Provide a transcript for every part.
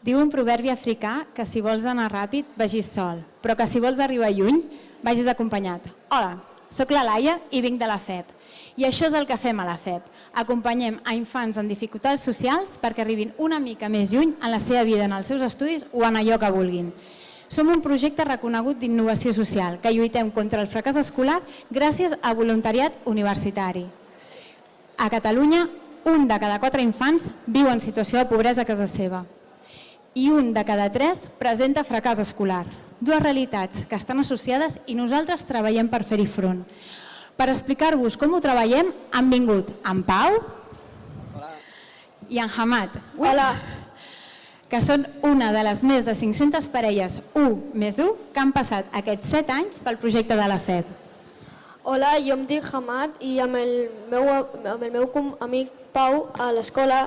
Diu un proverbi africà que si vols anar ràpid, vagis sol, però que si vols arribar lluny, vagis acompanyat. Hola, soc la Laia i vinc de la FEB. I això és el que fem a la FEB. Acompanyem a infants amb dificultats socials perquè arribin una mica més lluny en la seva vida, en els seus estudis o en allò que vulguin. Som un projecte reconegut d'innovació social que lluitem contra el fracàs escolar gràcies a voluntariat universitari. A Catalunya, 1 de cada 4 infants viu en situació de pobresa a casa seva i 1 de cada 3 presenta fracàs escolar. Dues realitats que estan associades i nosaltres treballem per fer-hi front. Per explicar-vos com ho treballem, han vingut en Pau i en Hamad. Hola. Que són una de les més de 500 parelles 1+1 que han passat aquests 7 anys pel projecte de la FEB. Hola, jo em dic Hamad i amb el meu amic Pau a l'escola,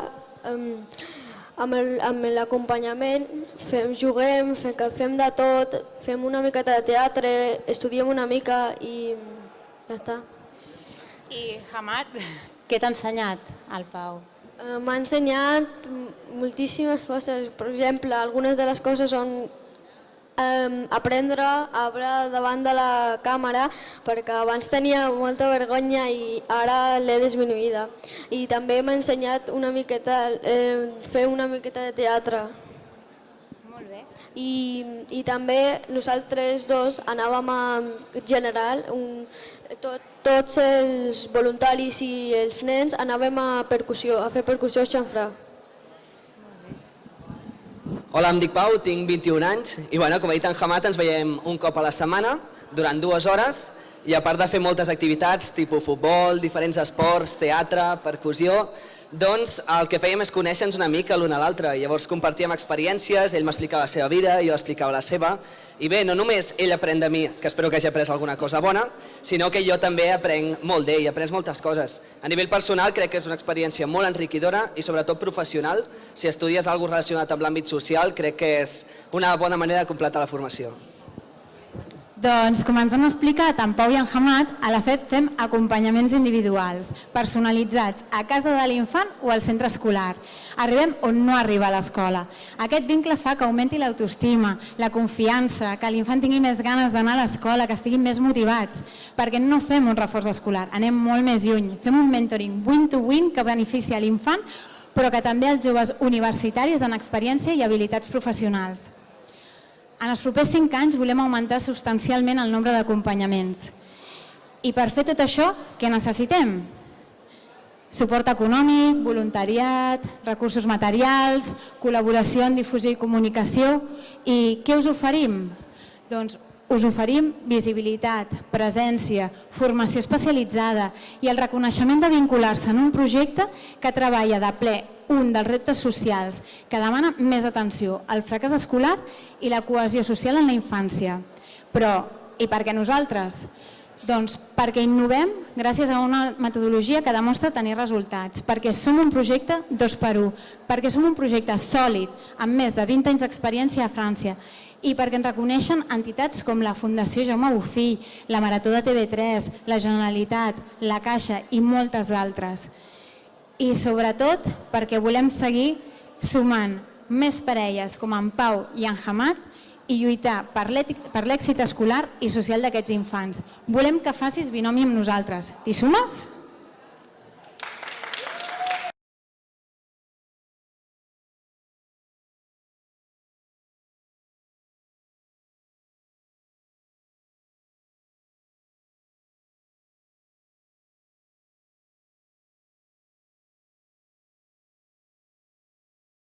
amb l'acompanyament, juguem, fem de tot, fem una miqueta de teatre, estudiem una mica i ja està. I Hamad, què t'ha ensenyat el Pau? M'ha ensenyat moltíssimes coses. Per exemple, algunes de les coses són aprendre a hablar davant de la càmera, perquè abans tenia molta vergonya i ara l'he disminuïda. I també m'ha ensenyat una miqueta, fer una miqueta de teatre. Molt bé. I també nosaltres dos anàvem a general, tots els voluntaris i els nens anàvem a percussió, a fer percussió a xamfrà. Hola, em dic Pau, tinc 21 anys i com ha dit en Hamad ens veiem un cop a la setmana durant 2 hores i a part de fer moltes activitats tipus futbol, diferents esports, teatre, percussió, doncs el que fèiem és conèixer-nos una mica l'un a l'altre. Llavors compartíem experiències, ell m'explicava la seva vida, jo explicava la seva. I bé, no només ell aprèn de mi, que espero que hagi après alguna cosa bona, sinó que jo també aprenc molt d'ell, aprens moltes coses. A nivell personal crec que és una experiència molt enriquidora i sobretot professional. Si estudies alguna cosa relacionat amb l'àmbit social, crec que és una bona manera de completar la formació. Doncs, com ens han explicat en Pau i en Hamad, a la FEB fem acompanyaments individuals, personalitzats a casa de l'infant o al centre escolar. Arribem on no arriba a l'escola. Aquest vincle fa que augmenti l'autoestima, la confiança, que l'infant tingui més ganes d'anar a l'escola, que estiguin més motivats, perquè no fem un reforç escolar, anem molt més lluny. Fem un mentoring win-to-win que beneficia l'infant, però que també als joves universitaris en experiència i habilitats professionals. En els propers 5 anys volem augmentar substancialment el nombre d'acompanyaments. I per fer tot això, què necessitem? Suport econòmic, voluntariat, recursos materials, col·laboració en difusió i comunicació. I què us oferim? Doncs us oferim visibilitat, presència, formació especialitzada i el reconeixement de vincular-se en un projecte que treballa de ple un dels reptes socials que demana més atenció al fracàs escolar i la cohesió social en la infància. Però, i per què nosaltres? Doncs perquè innovem gràcies a una metodologia que demostra tenir resultats, perquè som un projecte 2x1, perquè som un projecte sòlid, amb més de 20 anys d'experiència a França, i perquè ens reconeixen entitats com la Fundació Jaume Bofill, la Marató de TV3, la Generalitat, la Caixa i moltes d'altres. I sobretot perquè volem seguir sumant més parelles com en Pau i en Hamad i lluitar per l'èxit escolar i social d'aquests infants. Volem que facis binomi amb nosaltres. T'hi sumes?